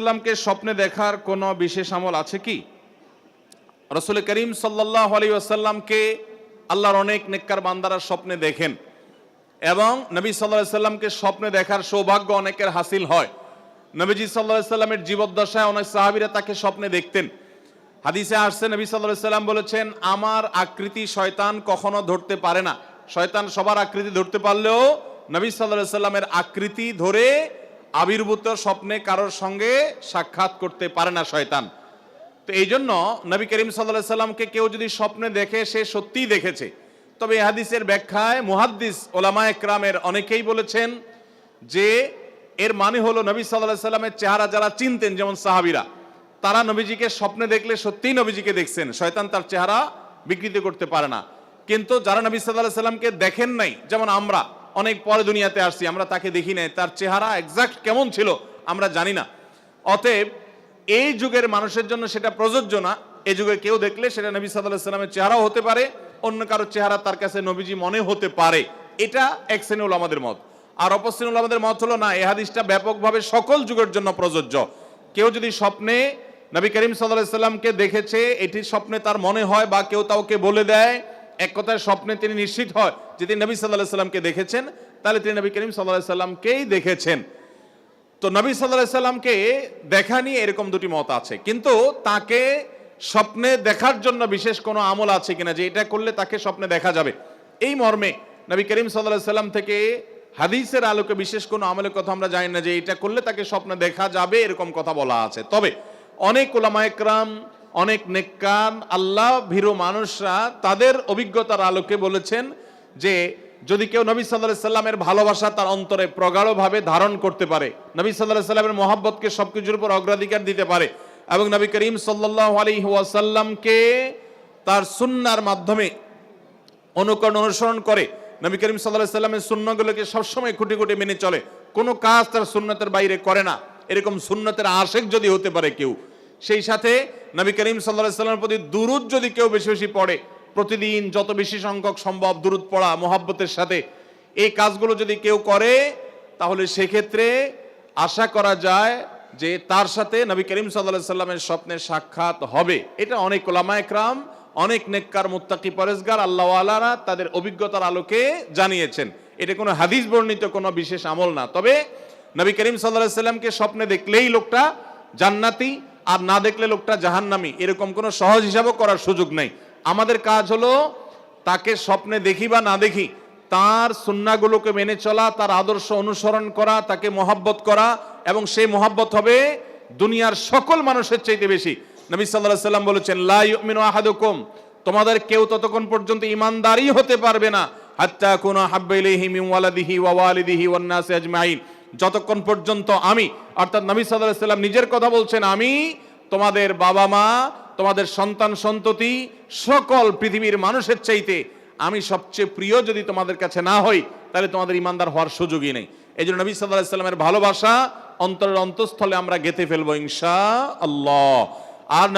সাল্লামকে স্বপ্নে দেখার কোনো বিশেষ আমল আছে কি? রাসূল করিম সাল্লাল্লাহু আলাইহি ওয়াসাল্লামকে আল্লাহর অনেক নেককার বান্দারা স্বপ্নে দেখেন এবং নবী সাল্লাল্লাহু আলাইহি ওয়াসাল্লামকে স্বপ্নে দেখার সৌভাগ্য অনেকের হাসিল হয়। নবীজি সাল্লাল্লাহু আলাইহি ওয়াসাল্লামের জীবদ্দশায় অনেক সাহাবীরা তাকে স্বপ্নে দেখতেন। হাদিসে আসছে নবী সাল্লাল্লাহু আলাইহি ওয়াসাল্লাম বলেছেন, আমার আকৃতি শয়তান কখনো ধরতে পারে না। শয়তান সবার আকৃতি ধরতে পারলেও নবী সাল্লাল্লাহু আলাইহি ওয়াসাল্লামের আকৃতি ধরে আবির্ভূত স্বপ্নে কারোর সঙ্গে সাক্ষাৎ করতে পারে না শয়তান। তো এই জন্য নবী করিম সাল্লাল্লাহু আলাইহি ওয়াসাল্লামকে কেউ যদি স্বপ্নে দেখে সে সত্যিই দেখেছে। তবে এই হাদিসের ব্যাখ্যায় মুহাদ্দিস ওলামায়ে কেরামের অনেকেই বলেছেন যে এর মানে হলো নবী সাল্লাল্লাহু আলাইহি ওয়াসাল্লামের চেহারা যারা চিনতেন, যেমন সাহাবীরা, তারা নবীজিকে স্বপ্নে দেখলে সত্যিই নবীজিকে দেখছেন, শয়তান তার চেহারা বিকৃত করতে পারে না। কিন্তু যারা নবী সাল্লাল্লাহু আলাইহি ওয়াসাল্লামকে দেখেন নাই, যেমন আমরা অনেক পরে দুনিয়াতে আসছি, আমরা তাকে দেখি নাই, তার চেহারা এক্সাক্ট কেমন ছিল আমরা জানি না। অতএব এই যুগের মানুষের জন্য সেটা প্রযোজ্য না। এই যুগে কেউ দেখলে সেটা নবী সাল্লাল্লাহু আলাইহি ওয়াসাল্লামের চেহারাও হতে পারে, অন্য কারো চেহারা তার কাছে নবীজি মনে হতে পারে। এটা এক শ্রেণী উলামাদের মত। আর অপর শ্রেণী উলামাদের মত হলো না, এই হাদিসটা ব্যাপকভাবে সকল যুগের জন্য প্রযোজ্য। কেউ যদি স্বপ্নে নবী করিম সাল্লাল্লাহু আলাইহি ওয়াসাল্লামকে দেখেছে, এটি স্বপ্নে তার মনে হয় বা কেউ তাকে বলে দেয়, এক কথায় স্বপ্নে তিনি নিশ্চিত হয় যে তিনি নবী সাল্লাল্লাহু আলাইহি ওয়াসাল্লামকে দেখেছেন, তাহলে তিনি নবী করিম সাল্লাল্লাহু আলাইহি ওয়াসাল্লামকেই দেখেছেন। তো নবী সাল্লাল্লাহু আলাইহি ওয়াসাল্লামকে দেখা নিয়ে এরকম দুটি মত আছে, কিন্তু তাকে স্বপ্নে দেখার জন্য বিশেষ কোনো আমল আছে কিনা যে এটা করলে তাকে স্বপ্নে দেখা যাবে, এই মর্মে নবী করিম সাল্লাল্লাহু আলাইহি ওয়াসাল্লাম থেকে হাদিসের আলোকে বিশেষ কোনো আমলের কথা আমরা জানি না যে এটা করলে তাকে স্বপ্নে দেখা যাবে, এরকম কথা বলা আছে। তবে অনেক উলামায়ে কেরাম, অনেক নেককার আল্লাহ ভীরু মানুষরা তাদের অভিজ্ঞতার আলোকে বলেছেন যে যদি কেউ নবী সাল্লাল্লাহু আলাইহি ওয়াসাল্লামের ভালোবাসা তার অন্তরে প্রগাঢ়ভাবে ধারণ করতে পারে, নবী সাল্লাল্লাহু আলাইহি ওয়াসাল্লামের মহব্বতকে সবকিছুর উপর অগ্রাধিকার দিতে পারে এবং নবী করিম সাল্লাল্লাহু আলাইহি ওয়াসাল্লামকে তার সুন্নাহর মাধ্যমে অনুকরণ অনুসরণ করে, নবী করিম সাল্লাল্লাহু আলাইহি ওয়াসাল্লামের সুন্নাহগুলোকে সবসময় খুঁটি খুঁটি মেনে চলে, কোনো কাজ তার সুন্নতের বাইরে করে না, এরকম সুন্নতের আশিক যদি হতে পারে কেউ, সেই সাথে নবী করিম সাল্লাল্লাহু আলাইহি ওয়াসাল্লামের প্রতি দুরূদ যদি কেউ বেশি বেশি পড়ে, প্রতিদিন যত বেশি সংখ্যক সম্ভব দুরূদ পড়া মোহাব্বতের সাথে, এই কাজগুলো যদি কেউ করে, তাহলে সেক্ষেত্রে আশা করা যায় যে তার সাথে নবী করিম সাল্লাল্লাহু আলাইহি ওয়াসাল্লামের স্বপ্নের সাক্ষাৎ হবে। এটা অনেক উলামায়ে কেরাম, অনেক নেককার মুত্তাকি পরেজগার আল্লাহওয়ালারা তাদের অভিজ্ঞতার আলোকে জানিয়েছেন। এটা কোনো হাদিস বর্ণিত কোনো বিশেষ আমল না। তবে নবী করিম সাল্লাল্লাহু আলাইহি ওয়াসাল্লামকে স্বপ্নে দেখলেই লোকটা জান্নাতি আর না দেখলে লোকটা জাহান্নামী, এরকম কোনো সহজ হিসাবও করার সুযোগ নেই। আমাদের কাজ হলো তাকে স্বপ্নে দেখি বা না দেখি তার সুন্নাহগুলোকে মেনে চলা, তার আদর্শ অনুসরণ করা, তাকে মহব্বত করা, এবং সেই মহব্বত হবে দুনিয়ার সকল মানুষের চাইতে বেশি। নবী সাল্লাল্লাহু আলাইহি ওয়াসাল্লাম বলেছেন, লা ইউমিনু আহাদুকুম, তোমাদের কেউ ততক্ষণ পর্যন্ত ঈমানদারই হতে পারবে না হাত্তা কুনা হাব্বা ইলাইহি মিন ওয়ালাদিহি ওয়া ওয়ালিদিহি ওয়ান নাসি আজমাইন, যতক্ষণ পর্যন্ত আমি, অর্থাৎ নবী সাল্লাল্লাহু আলাইহি ওয়াসাল্লাম নিজের কথা বলছেন, আমি তোমাদের বাবা মা, তোমাদের সন্তান সন্ততি, সকল পৃথিবীর মানুষের চাইতে আমি সবচেয়ে প্রিয় যদি তোমাদের কাছে না হই, তাহলে তোমাদের ঈমানদার হওয়ার সুযোগই নেই। এই জন্য নবী সাল্লাল্লাহু আলাইহি ওয়াসাল্লামের ভালোবাসা অন্তরের অন্তঃস্থলে আমরা গেঁথে ফেলবো ইনশাআল্লাহ। আর